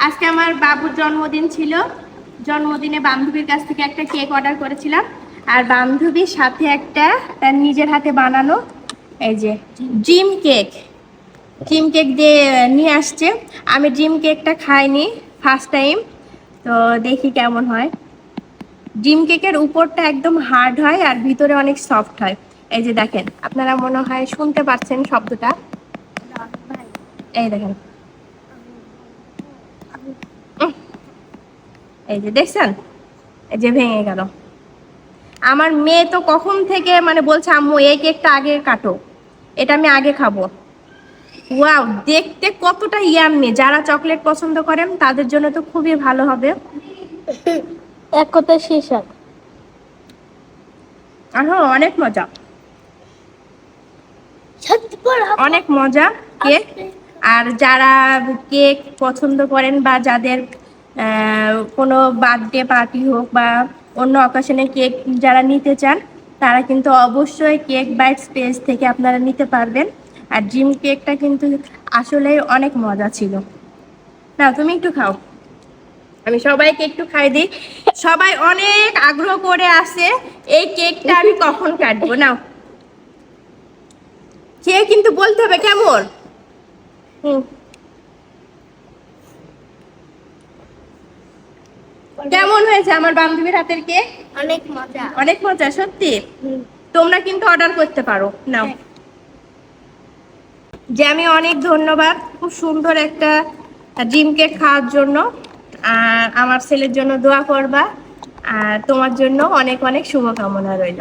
আজকে আমার বাবুর জন্মদিন ছিল। জন্মদিনে বান্ধবীর কাছ থেকে একটা কেক অর্ডার করেছিলাম, আর বান্ধবীর সাথে একটা তার নিজের হাতে বানানো এই যে ড্রিম কেক দিয়ে নিয়ে আসছে। আমি ড্রিম কেকটা খাইনি, ফার্স্ট টাইম, তো দেখি কেমন হয়। ড্রিম কেকের উপরটা একদম হার্ড হয় আর ভিতরে অনেক সফট হয়। এই যে দেখেন, আপনারা মনে হয় শুনতে পাচ্ছেন শব্দটা। এই দেখেন, এই যে দেখছেন, এই যে ভেঙে গেল। আমার মেয়ে তো কখন থেকে মানে বলছে আম্মু এই কেকটা আগে কাটো, এটা আমি আগে খাবো। ওয়াও, দেখতে কতটা ইয়াম্মি! যারা চকলেট পছন্দ করেন তাদের জন্য তো খুবই ভালো হবে। এক কথায় শেষ আর হ্যাঁ, অনেক মজা, অনেক মজা কেক। আর যারা কেক পছন্দ করেন বা যাদের কোনো বার্থডে পার্টি হোক বা অন্য অকেশনে কেক যারা নিতে চান, তারা কিন্তু অবশ্যই কেক বাইটস পেজ থেকে আপনারা নিতে পারবেন। আর ড্রিম কেকটা কিন্তু আসলেই অনেক মজা ছিল। না, তুমি একটু খাও, আমি সবাইকে একটু খাই দিই। সবাই অনেক আগ্রহ করে আসে এই কেকটা আমি কখন কাটবো। নাও, খেয়ে কিন্তু বলতে হবে কেমন। কেমন হয়েছে আমার বান্ধবীর হাতের কেক? অনেক মজা। অনেক মজা সত্যি। তোমরা কিন্তু অর্ডার করতে পারো। নাও, যে আমি অনেক ধন্যবাদ খুব সুন্দর একটা ড্রিম কেক খাওয়ার জন্য। আর আমার ছেলের জন্য দোয়া করবা, আর তোমার জন্য অনেক অনেক শুভকামনা রইল।